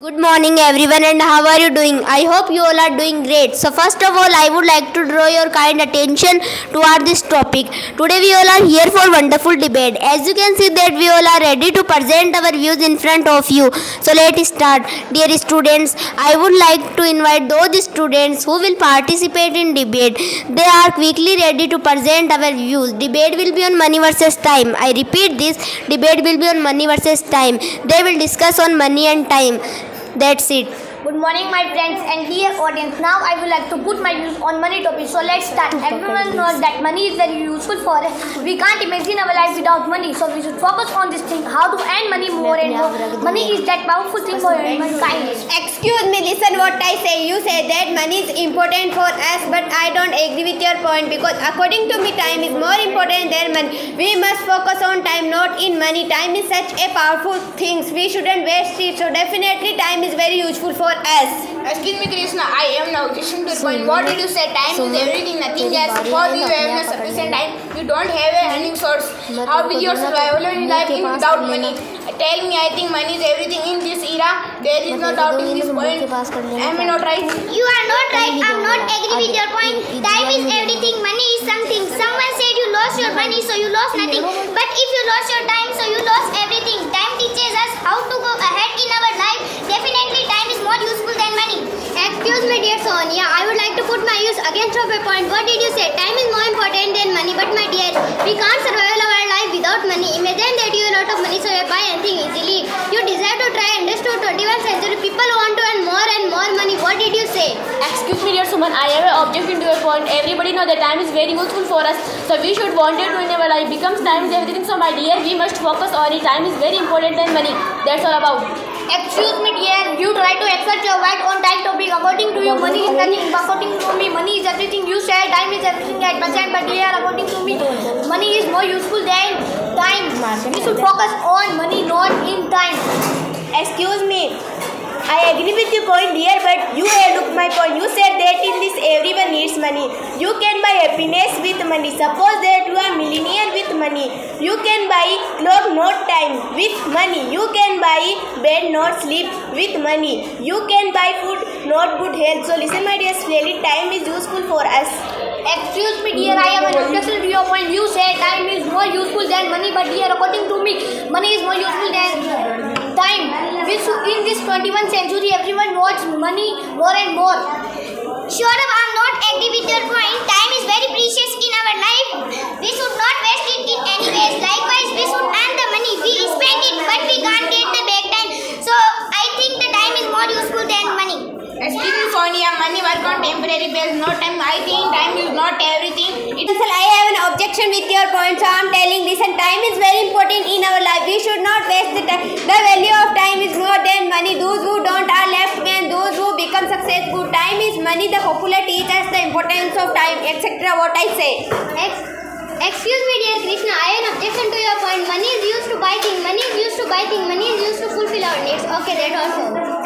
Good morning everyone, and how are you doing? I hope you all are doing great. So first of all, I would like to draw your kind attention toward this topic. Today we all are here for wonderful debate. As you can see that we all are ready to present our views in front of you. So let's start. Dear students, I would like to invite those students who will participate in debate. They are quickly ready to present our views. Debate will be on money versus time. I repeat this, debate will be on money versus time. They will discuss on money and time. That's it. Good morning my friends and dear audience. Now I would like to put my views on money topic. So let's start. Everyone knows that money is very useful for us. We can't imagine our life without money. So we should focus on this thing, how to earn money more and more. Money is that powerful thing for humankind. Excuse me, listen what I say. You say that money is important for us, but I don't agree with your point, because according to me time is more important than money. We must focus on time, not in money. Time is such a powerful thing. We shouldn't waste it. So definitely time is very useful for us. Excuse me, Krishna, I am now listening to your point. What did you say? Time is everything, nothing else. Suppose you have no sufficient time, you don't have a earning source. How will your survival in life without money? Tell me, I think money is everything in this era. There is no doubt in this point. Am I not right? You are not right. I am not agree with your point. Time is everything. Money is something. Someone said you lost your money, so you lost nothing. But if you lost your time, so you lost everything. Time teaches us how to go ahead in our life. Definitely, time is more useful than money. Excuse me, dear Sonia. I would like to put my use against of a point. What did you say? Time is more important than money. But my dear, we can't survive our life without money. Imagine that you have a lot of money, so you buy anything easily. You deserve to try understood 21st century. People want to earn more and more money. What did you say? Excuse me, dear Suman, I have an objection to your point. Everybody knows that time is very useful for us, so we should want it to in our life. Becomes time is everything. So my dear, we must focus on it. Time is very important than money. That's all about. Excuse me dear, you try to accept your right on time topic. According to you, money is nothing. According to me, money is everything. You say time is everything at present, but dear, according to me, money is more useful than time. We should focus on money, not in time. Excuse me. I agree with your point, dear, but you have looked my point. You said that in this everyone needs money. You can buy happiness with money. Suppose that you are millionaire with money. You can buy clock, not time, with money. You can buy bed, not sleep, with money. You can buy food, not good health. So listen, my dear, slowly, time is useful for us. Excuse me dear, I have an objection to your point. You say time is more useful than money, but dear, according to me, money is more useful than time. In this 21st century, everyone wants money more and more. Sure, I am not agree with your point. Time is very precious in our life. We should not waste it in any ways. Likewise, we should earn the money. We spend it, but we can't get the back time. So I think the time is more useful than money. Excuse me, Sonia, money work on temporary basis, no time. I think time is not everything. I have an objection with your point, so I am telling, listen, time is very important in our life. We should not waste the time. The value of time is more than money. Those who don't are left behind. Those who become successful. Time is money. The popular teach us the importance of time, etc. What I say. Excuse me dear Krishna, I have an objection to your point. Money is used to buy things. Money is used to buy things. Money is used to fulfill our needs. Okay, that's all.